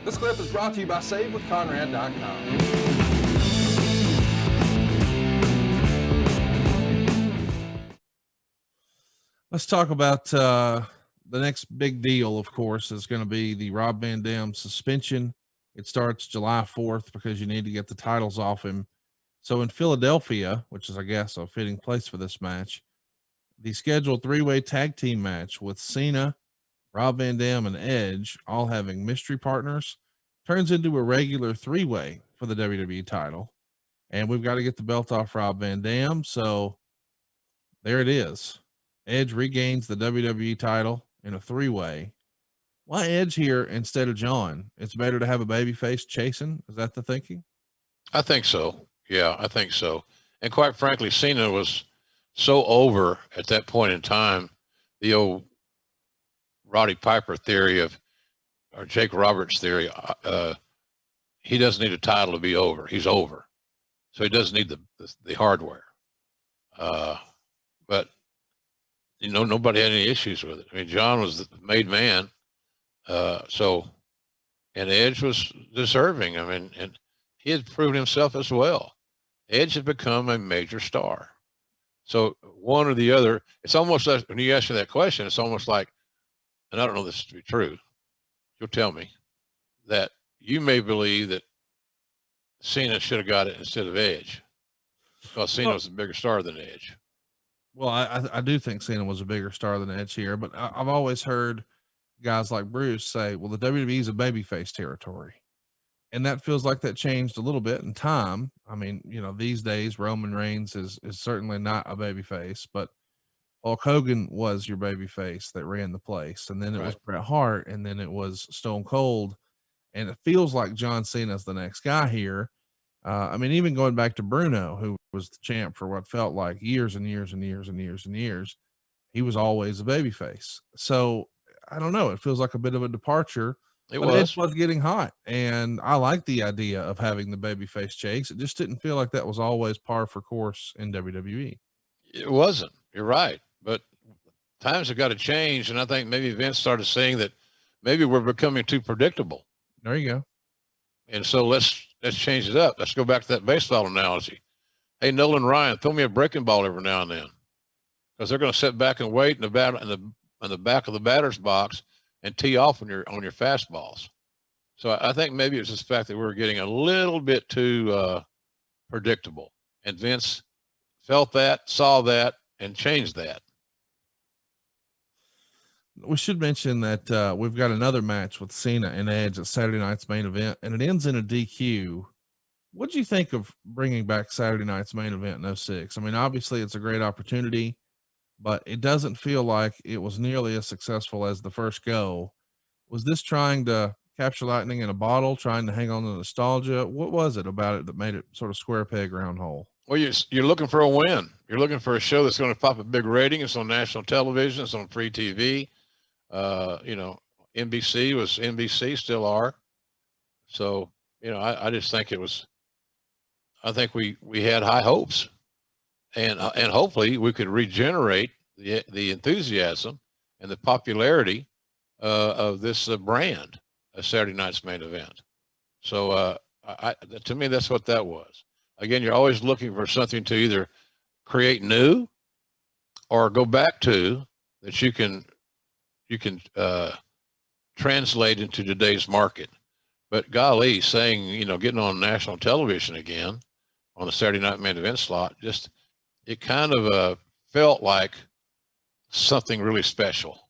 This clip is brought to you by SaveWithConrad.com. Let's talk about the next big deal, of course, is going to be the Rob Van Dam suspension. It starts July 4th because you need to get the titles off him. So in Philadelphia, which is, I guess, a fitting place for this match, the scheduled three-way tag team match with Cena, Rob Van Dam, and Edge all having mystery partners turns into a regular three-way for the WWE title. And we've got to get the belt off Rob Van Dam. So there it is. Edge regains the WWE title in a three-way. Why Edge here instead of John? It's better to have a babyface chasing. Is that the thinking? I think so. Yeah, I think so. And quite frankly, Cena was so over at that point in time. The old Roddy Piper theory or Jake Roberts theory, he doesn't need a title to be over. He's over. So he doesn't need the hardware. But, nobody had any issues with it. I mean, John was the made man. And Edge was deserving. I mean, and he had proven himself as well. Edge had become a major star. So one or the other, it's almost like when you ask me that question, it's almost like, and I don't know this to be true, you'll tell me, that you may believe that Cena should have got it instead of Edge because Cena was a bigger star than Edge. Well, I do think Cena was a bigger star than Edge here, but I've always heard guys like Bruce say, well, the WWE is a babyface territory. And that feels like that changed a little bit in time. I mean, these days Roman Reigns is certainly not a babyface, but Hulk Hogan was your babyface that ran the place. And then it was Bret Hart, and then it was Stone Cold. And it feels like John Cena's the next guy here. I mean, even going back to Bruno, who was the champ for what felt like years and years and years and years and years, he was always a babyface. So I don't know. It feels like a bit of a departure. Edge was getting hot, and I like the idea of having the babyface chase. It just didn't feel like that was always par for course in WWE. It wasn't. You're right. But times have got to change, and I think maybe Vince started saying that maybe we're becoming too predictable. There you go. And so let's change it up. Let's go back to that baseball analogy. Hey, Nolan Ryan, throw me a breaking ball every now and then, because they're going to sit back and wait in the back of the batter's box and tee off on your fastballs. So I think maybe it's just the fact that we were getting a little bit too predictable, and Vince felt that, saw that, and changed that. We should mention that we've got another match with Cena and Edge at Saturday night's main event, and it ends in a DQ. What do you think of bringing back Saturday night's main event in 06? I mean, obviously it's a great opportunity, but it doesn't feel like it was nearly as successful as the first go. Was this trying to capture lightning in a bottle, trying to hang on to nostalgia? What was it about it that made it sort of square peg, round hole? Well, you're looking for a win. You're looking for a show that's going to pop a big rating. It's on national television. It's on free TV. NBC was NBC, still are. So, I just think I think we had high hopes. And hopefully we could regenerate the enthusiasm and the popularity of this brand, a Saturday night's main event. So to me, that's what that was. Again, you're always looking for something to either create new or go back to that you can translate into today's market. But golly, saying, getting on national television again on the Saturday night main event slot, it kind of felt like something really special.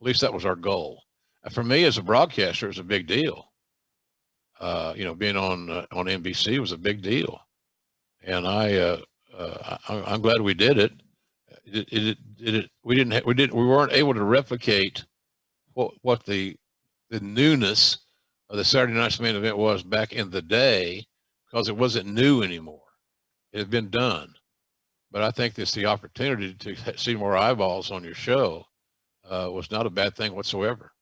At least that was our goal. For me as a broadcaster, it was a big deal. Being on NBC was a big deal, and I'm glad we did it. We weren't able to replicate what the newness of the Saturday night's main event was back in the day, because it wasn't new anymore. It had been done. But I think the opportunity to see more eyeballs on your show was not a bad thing whatsoever.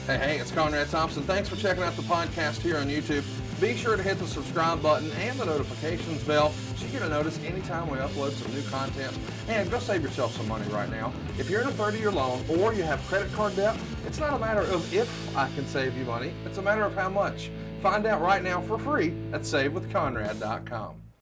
Hey, it's Conrad Thompson. Thanks for checking out the podcast here on YouTube. Be sure to hit the subscribe button and the notifications bell so you get a notice anytime we upload some new content. And go save yourself some money right now. If you're in a 30-year loan or you have credit card debt, it's not a matter of if I can save you money. It's a matter of how much. Find out right now for free at SaveWithConrad.com.